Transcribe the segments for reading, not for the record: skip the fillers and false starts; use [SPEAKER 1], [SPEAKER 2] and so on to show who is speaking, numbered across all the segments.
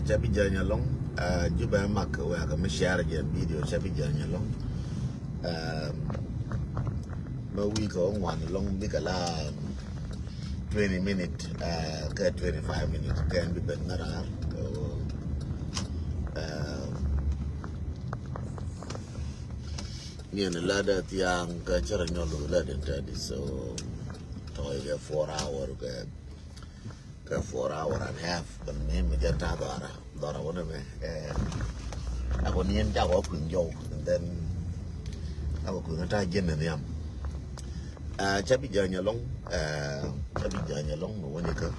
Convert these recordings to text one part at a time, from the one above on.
[SPEAKER 1] chabi janya long juba mak wa ka share gen video chabi janya long ma wi ko ngwan long bigala 20 minutes ka 25 minutes can be ben nara ko ni na lada tiang ka chara nyolo lada tadi so to ya 4 hour ka 4 hour and a half ban me me janta dara wona me ako nien ja ko kun jo and then ako kun ta jen ne yam chabi janya long mo woni ka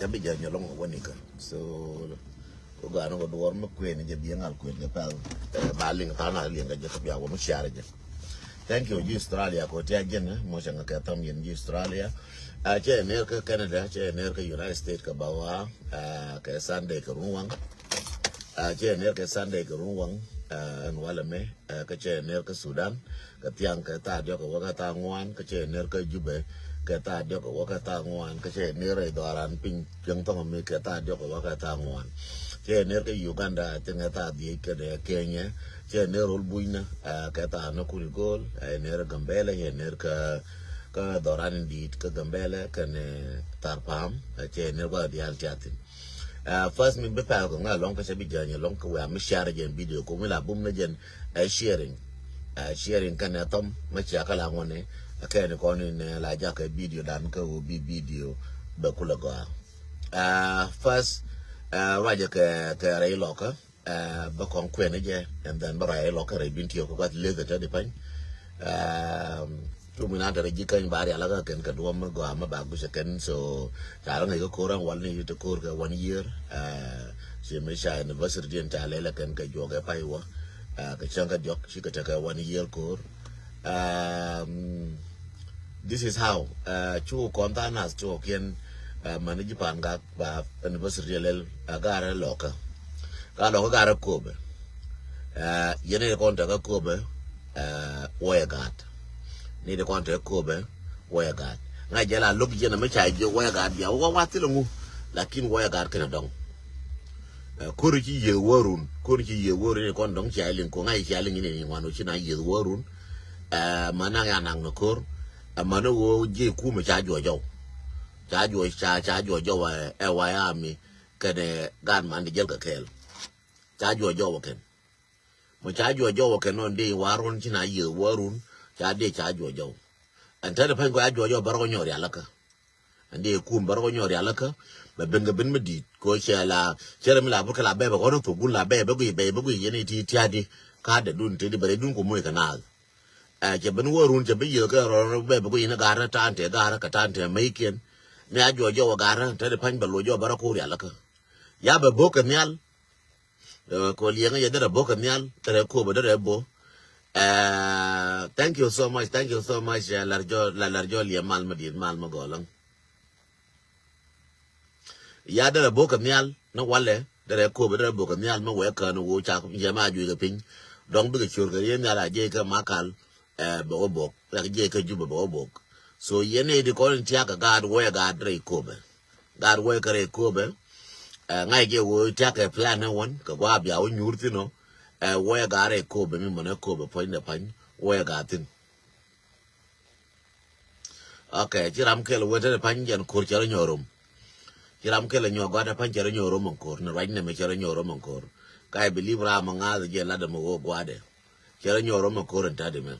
[SPEAKER 1] chabi janya long mo woni ka so ko gano ko dor mo kwen je bi ngal kwen ga pal baling ta na li nga je ko biya wo mo share je thank you Australia ko tia jen mo shanga ka tam yen Australia che America Canada che America United States ka bawa ka Sunday ka ruwang che America Sunday ka ruwang an wala me ka che America Sudan ka tiang ka ta dio ka waka ta ngwan ka che America Jube ka ta dio ka waka ta ngwan ka che America doran ping jeng tong me ka ta dio ka waka ta ngwan che America Uganda tinga ta di ka de Kenya che ne rol buina ka ta no kurigol ne Gambela ne ka doran di ka Gambela ka ne tarpam che ne ba di al chatin first me bepa ko nga long ka sabi janya long ko wa mi share gen video ko mi la bum na gen sharing kan atom ma cha kala ngone ka ne ko ne la ja ka video dan ka wo bi video ba kula go first raja ka rai loka ba kon kwene je and then ba rai loka rai binti ko ka le ta de pan tu mina da jikan bari alaga ken ka duwa ma go ma ba gu ken so ta ran ga ko ran wal ni to ko ga 1 year she me sha university din ta lela ken ka joga pai wa ka changa diok shi ka ta ka 1 year ko this is how chu konta nas chu ken manage pan ga ba university lel agara loka ka lo ga ra ko be yene ko ta ka ko be wa gat ni de kwante kobe waya gad nga jela lobi jena me chaje waya gad ya wa watilo ngu lakin waya gad kana dong kori ki ye worun ni kon dong chailin ko ngai chailin ni wano china ye worun mana ya nang no kor mana wo je ku me chajo jo wa wa ya mi kane gan man de jel ka kel chajo jo ken mo chajo jo ken on de warun china ye worun de chajo jo anta da fango ajo jo bargo nyori alaka ande ku bargo nyori alaka ba benga ben medi ko chala chere mi la burka la bebe ko to gun la bebe go yene ti tiadi ka da dun te di bare dun ko moy kana je ben worun je be yo ka ro bebe go ina gara ta ante gara ka ta ante maiken me ajo jo gara ta da fango lo jo barako ri alaka ya ba boka nyal ko lienga ya da boka nyal tere ko ba da bo thank you so much larjo li mal magolang ya da boka nyal na wale da ko ba da boka nyal ma we ka no wo cha ko jama ju ga pin dong bi ga chur ga yen ala je ka makal bo bok la je ka ju bo bok so yene de ko ntia ka gad we ga dre ko ba gad we ka re ko ba ngai ge wo tia ka plan na won ka gwa bia wo nyurti no waya gare ko be mi mona ko be point pan waya gatin okay jiram kel wete pan jan kur charo nyorum jiram kel nyoga da pan charo nyorum kor na right na me charo nyorum kor kai believe ra manga je la da mo gwade charo nyorum kor ta de me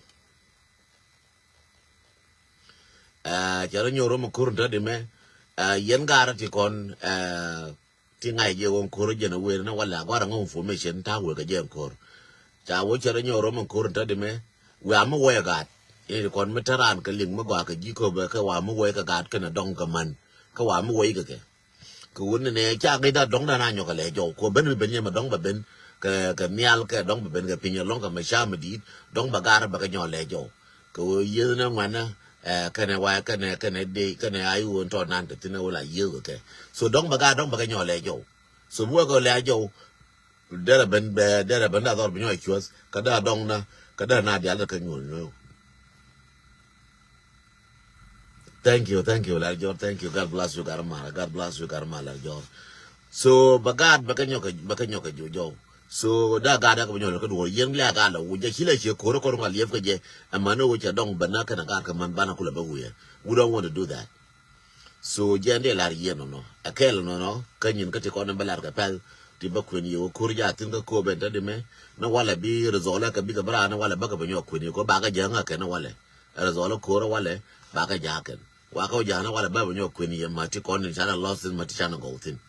[SPEAKER 1] charo nyorum kor ta de me yen gara ti kon ti ngai je won kor je na we na wala gwara ngom information ta we ga je kor cha wo chere nyoro mon kor ta de me we am we gat e kon metaran ka ling ma gwa ka ji ko be ka wa mo we ka gat ka na dong ka man ka wa mo we ka ke ku ne ne cha ga da dong da na nyo ka le jo ko ben ben ma dong ba ben ka mial ka dong ba ben ka pinyo long ka ma sha ma di dong ba gar ba ka nyo le jo ko ye na ngwana ka ne wa ka ne de ka ne ayu on to nan te ne wala ye ka so dong ba ga dong ba ka nyo le jo so wo ko le jo dera ben da dor binyo chwas kada dong na kada na dia la ka nyu thank you, Larjor. Thank you. God bless you, Garamala. God bless you, Garamala, Larjor. So, bagad, bakanyoka, jojo. So, da gada ko nyolo ko do yen la gala wo je chile che ko ngal yef ko je amano wo cha dong banaka na gar ka man bana kula ba wuya. We don't want to do that. So, jende lar yen no. Akel no kanyin ka te ko na balar ka pal ti ba kwen yo kurja tin ka ko be de me na wala bi rezola ka bi ka bra na wala ba ka banyo kwen ko ba ka janga ka na wala rezola ko wala ba ka jaken wa ka jana wala ba banyo kwen ye mati ko ni chana loss mati chana go tin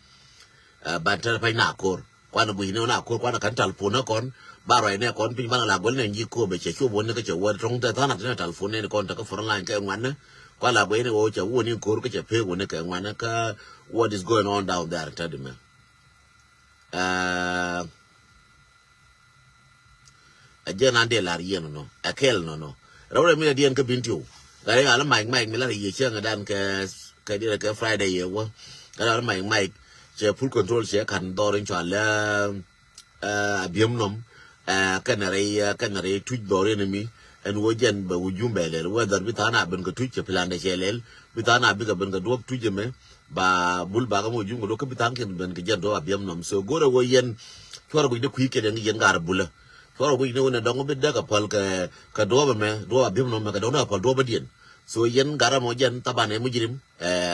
[SPEAKER 1] ba ta pa na kor kwana bu hino na kor kwana kan talfona kon baro ene kon pin bana la gol ne nji ko be che chu bon ne ka che wa trong ta na talfona ne kon ta ka for line ka ngwana kwala bo ene wo che wo ni kor ka che pe wo ne ka ngwana ka what is going on down there ta de me ajena ande la rien no akel no rawre mi dien ka bintiu gare ala mai mi la ye che ngadan ka dire ka friday ye wo ala mai che full control che kan dorin cho la abiem nom kanare tuj dore ne mi en wo jen ba wujumbe le whether bitana ben ka tuj che plan de chelel bitana bi ka ben ka dok tuje me ba bul ba ga mo jungo do ka bitan ken ben ka jen do abiem nom so gore wo yen choro bu de ku ke de yen gar bula choro bu ne wona dongo be de ka pal ka do ba me do abiem nom ka do na pal do ba dien so yen gara mo jen tabane mujrim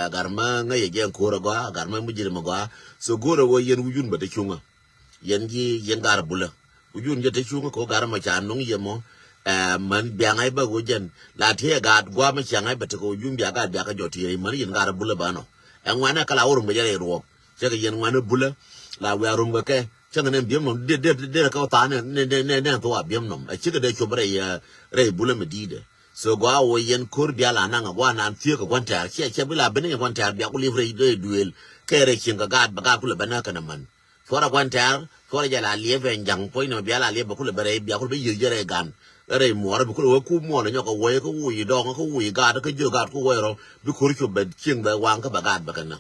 [SPEAKER 1] garma nga ye jen ko ga garma mujrim ga so gore wo yen wujun ba de chunga yen gi yen gar bula wujun je te chunga ko garma cha nong ye mo man biangai ba go jen la the ga gwa ma changai ba te ko wujun bia ga bia ka joti man yen gar bula ba no en wana kala worum be jere ro che ga yen wana bula la wa rum ga ke che ne biem no de ka ta ne to wa biem no a che ga de chobre ya re bula me dide so gwa wo yen kur bia la na gwa na tie ko kwanta che bila bene kwanta bia ku livre de duel ke re chin ga ba ga ku le bana kana man fora kwanta fora jala lieve njang po ino bia la lieve ku le bare bia ku be yere gan re mo ra ku ku mo na nyoko we ko wi do ko wi ga ka jo ga ku we ro bi ku ru be chin ba wang ka ba ga ba kana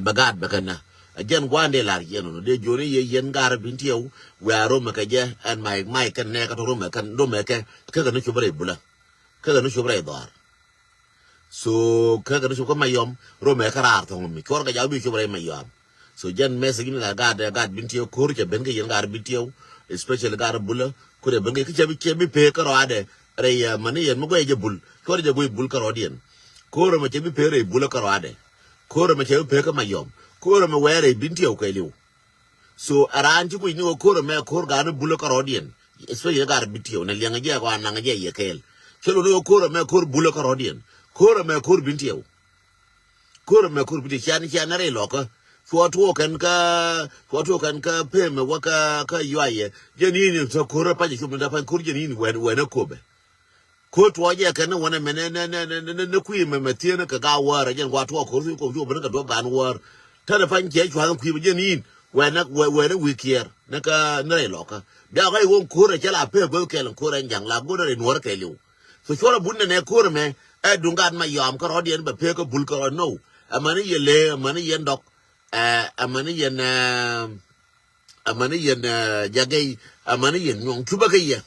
[SPEAKER 1] bagad bakana again gwande lar yeno de joni ye yen gar bintiyo waro makaje and my kan ne ka to ro kan do meke ka ga no chobre bula ka ga no chobre dar so ka ga no chobre mayom ro me karar to mi ko ga jaw bi chobre mayom so jen message ni la gad bintiyo ko ru ke ben ga yen gar bintiyo especially gar bula ko de ben ga ke bi pe ka ro ade re ya mani yen mo go je bul ko je bul ka ro dien ko ro ma ke bi pe re bula ka ro ade koro me chepe ka mayom koro me were binti o kailiu so aranji ku ni o koro me koro ga no bulo ka rodien especially ga binti o na lianga je ko na ngaje ye kel chelo no koro me koro bulo ka rodien koro me koro binti o koro me koro binti chani chana re loka foto kan ka pe me waka ka yuaye je ni to koro pa je ku da pa koro je ni we na kobe ko to je kan wona mene ne ku me metie ne ka ga wara je kwa to ko ko jo ben ka do gan war ta da fan ke chwa ku je ni we na wikier na ka ne loka da ga won ko re la pe go ke ko re jang la go re nwar ke liu so chora bunne ne ko me e dungan ma yam ka rodien ba pe ko bul ko no amani ye le amani ye ndok amani ye jagay amani ye nyong tuba ke ye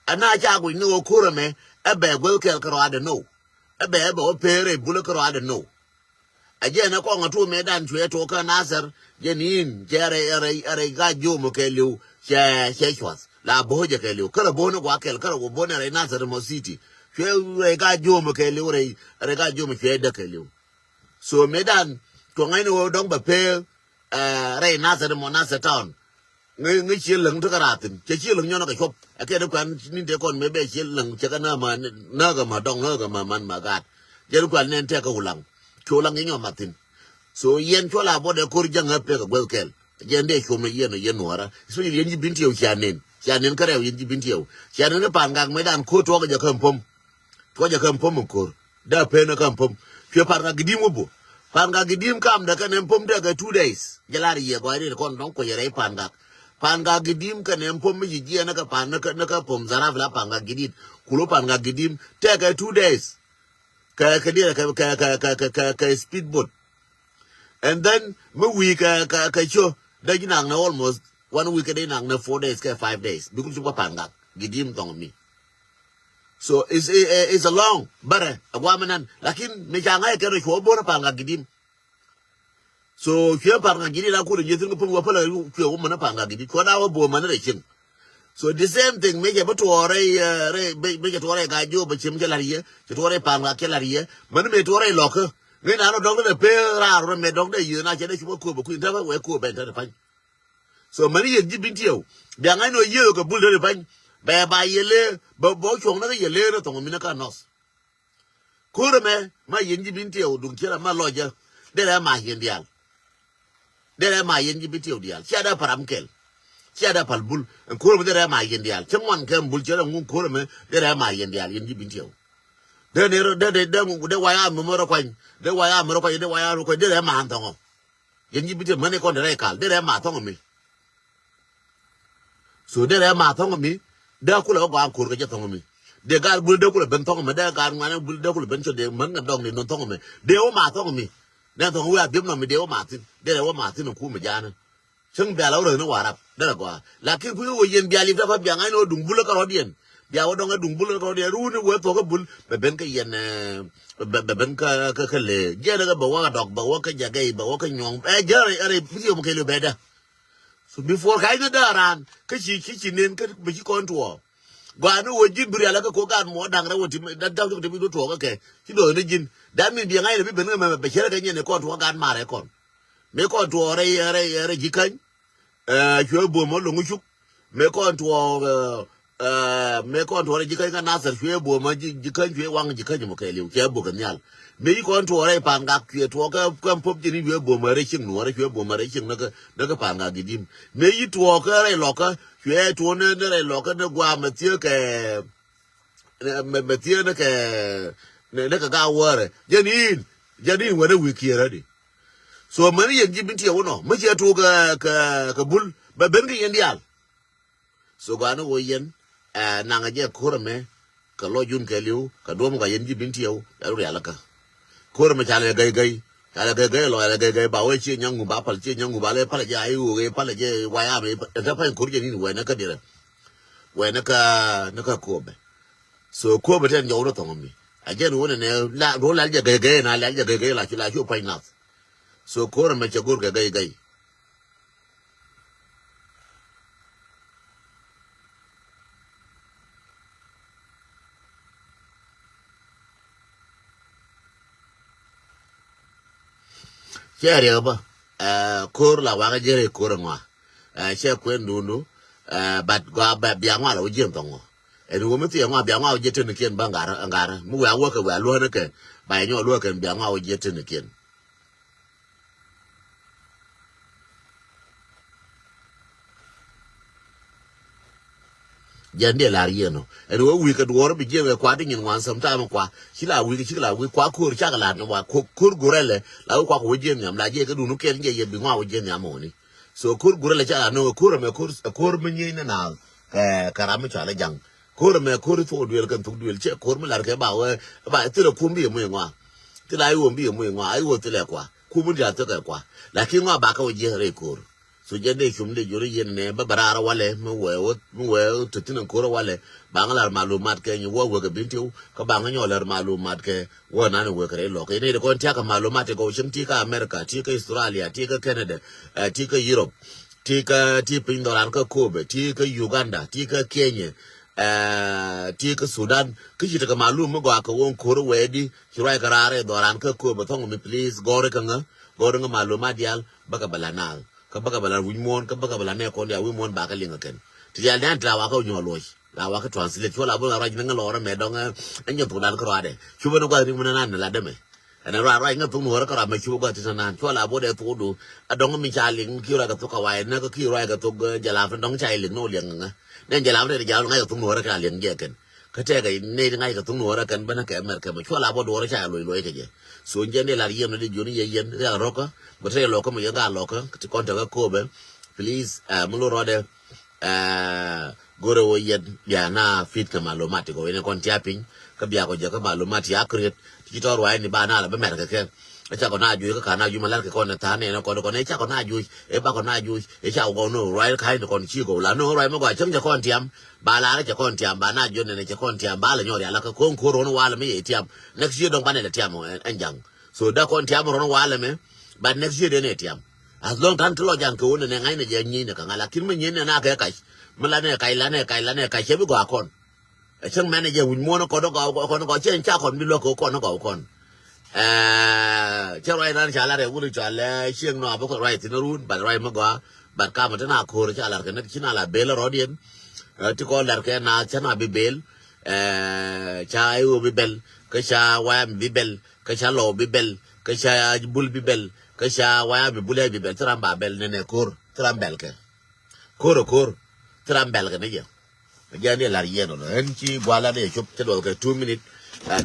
[SPEAKER 1] ana cha go ni o ko me ebe go ke ka ro ade no ebe o pere bul ko ade no aje na ko ngatu me dan chwe to ka nasar je nin jere ga jo mo ke liu che chwas la boje ke liu kala bono kwa kel kala go bona re nasar mo city chwe re ga jo mo ke liu re ga jo mo chwe de ke liu so me dan to ngai no dong ba pe re nasar mo nasar town ngi chi leng to karatin che chi leng nyono ka chop ake de kan nin de kon me be chi leng che kana ma na ga ma dong na ga ma man ma gat je kan nen te ka ulang cholang nyo matin so yen chola bode kor janga pe ka gwelkel jende chome yen wara so yen ji binti o chanen kare yen ji binti o chanen pan gang medan ko to ga kampom kor da pe na kampom pe par ga gidim bo pan ga gidim kam da kan pom da ga 2 days jalari ye go ire kon don ko yere pan ga gidim kan pom mi ji na ka pan na ka pom zara vla pan ga gidim kulo pan ga gidim te ga 2 days ka speedboat and then we ka cho da ginang na almost 1 week day nang na 4 days ka 5 days because you panga gidim tong mi So it's a long bare agwamanan lakin me jangai kero ko bona panga gidim. So kyo panga gidi la ko je tin ko wa pala kyo mo na panga gidi ko da wa bo man re kin. So the same thing me je to ore me je to ore ga jo be chim kelariye je to ore panga kelariye man me to ore lokho me na no dong de pe ra ro me dong de yu na je de ko ko ku ta we ko be ta pan. So many ye jibintio bi angai no ye ko bul de pan ba yele bo chong na yele no to mi na ka nos. Kurme ma yenji binti o dun kira ma loja dere ma yendial dere ma yenji binti o dial chada paramkel chada palbul kurme dere ma yendial changwan kam bul chara ngun kurme dere ma yendial yenji binti o de ne de waya mo ro kwan de waya mo ro kwan de waya ro kwan dere ma antongo yenji binti mane ko dere kal dere ma tongo mi so dere ma tongo mi da kula ko an kurga je tongo mi de gal bul de kula ben tongo me de gal ngane bul de kula ben cho de man ngam dong ni non tongo me de o ma tongo mi de tongo wa bim no mi de o ma tin de o ma tin ku me jana chung bia law re no warap de la kwa la ki ku wo yen bia li fa bia ngai no dung bul ka ro dien bia wo dong dung bul ka ro de ru ni wo to ka bul be ben ka yen be ben ka le je de ba wa dog ba wa ka ja gai ba wa ka nyong e je re bi mo ke le be da so before kai na daran ka chi nen ka bi kon to gwanu wo jin buri ala ko kan mo dang ra woti da da to bi do to ka ke ti do ne jin da mi bi ngai ne bi ben me be chere ka ne ko to kan mare kon me ko to re jikan chwe bo mo lo ngushu me ko to re jikan ka nasar chwe bo ma jikan chwe wang jikan mo ke liu ke bo kan yal me ko to re panga chwe to ka kan pop jini chwe bo ma re chin no re chwe bo ma re chin na ka panga gidim me yi to ka re lo ka chwe to ne re lo ka ne gwa ma tie ke me tie ne ke ne ka ga wore janin wa ne wiki ready. So many yen jibinti wono me je to ka bul ba ben ga yendial so gano wo yen na nga je korme ka lo jun ke liu ka do mo ga yen jibinti yo ya ru ya laka korme chale gai lo ya gai ba we chi nyangu ba pal chi nyangu ba le pal ja ayu ge pal je wa ya me da pa ko je ni we na ka dire we na ka ko be so ko be ten yo ro to mi a je no ne la ro la je gai na la je gai la chu pa ina so korme che gur ga gai chere ba kor la wa jere kor ngwa che kwen dundu bat gwa ba bia ngwa lo jiem tongo e du mo ti ngwa bia ngwa o jete ne ken ngara mu wa wo ka wa lo ne ke ba nyo lo ke bia ngwa o jete ne ken jande la rieno e do wi ka do bi je kwa de nyin wan sam ta kwa chila wi kwa kur cha la no wa kur gurele la kwa ko je nyam la je ka du no ken je ye bi ngwa o je nyam oni so kur gurele cha no kur me nyi na karam cha la jang kur to duel kan to duel che kur me la ke ba ti lo kum bi mo ngwa ti la yo bi mo ngwa ai wo ti le kwa ku mu ja to ka kwa la ki ngwa ba ka o je re kur so jende shumde jori yenne ba barara wale mu we to tinan koro wale bangala malumat ke ni wo ga bintiu ka banga nyolar malumat ke wo na ne we kare lo ke ne ko tia ka malumat ko shim ti ka America ti ka Australia ti ka Canada ti ka Europe ti pindoran ka Kobe ti ka Uganda ti ka Kenya ti ka Sudan ki ti ka malum go ka won koro wedi shirai karare doran ka Kobe thong mi please gore ka nga malumat yal baka balanal ka baka bala wimon ka baka bala ne ko ya wimon ba ka linga ken ti ya dan tra wa ka nyolo la wa ka translate chola bo ra jinga lora me donga anya to dan ko ade chuba no ga ri mun nan la deme ana ra nga to no ra ka me chuba ti nan chola bo de to do adonga mi chali ki ra ka to ka wa na ka ki ra ka to jala fa dong chai ling no liang nga ne jala de jala nga to no ra ka liang ge ken ka te ga ne nga ka to no ra kan bana ka mer ka chola bo do ra cha lo ke je so njene la yem de joni yen ya roka botre loka mo yanga loka ti konta ka Kobe please mulo rode gore wo yen ya na fit ka malumati ko ene kon tiapin ka biya ko je ka malumati ya create ti tor wa ni bana la ba mer ka ke cha ko na ju ka na ju malar ke ko na ta ne no ko ne cha ko na ju e ba ko na ju e cha ko no right kai no kon chi go la no right mo ko chang cha kon tiam ba la cha kon tiam ba na ju ne cha kon tiam ba la nyori ala ka kon ko ro no wala me tiam next year don ba ne la tiam en jang so da kon tiam ro no wala me but next year ne tiam as long tan to jan ko ne ngai ne je nyi ne ka ngala kin me nyi ne na ka kai mala ne kai la ne kai che bi go akon e chang manager win mo no ko do ko chen cha kon bi lo ko no ko kon cho rai nan cha la re wu cha le chieng no ba ko rai tin run ba rai ma go ba ka ma na ko cha la ke na china la bel ro dien ti ko la ke na cha na bi bel cha ayu bi bel ke cha wa bi bel ke cha lo bi bel ke cha bul bi bel ke cha wa bi bul bi bel tram ba bel ne kor tram bel ke kor tram bel ke ne je ja ne la yen no en chi gwa la ne chup cha do ke 2 minutes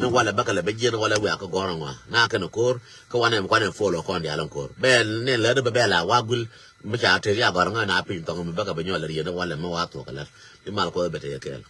[SPEAKER 1] no wala bakala be jeno wala wa ko goronwa na ka no kor ko wane ko ne follow ko ndi alon kor bel ne le de be la wagul mu cha te ya goronga na pin to mo baka be nyola rieno wala mo wa to kala mal ko be te kel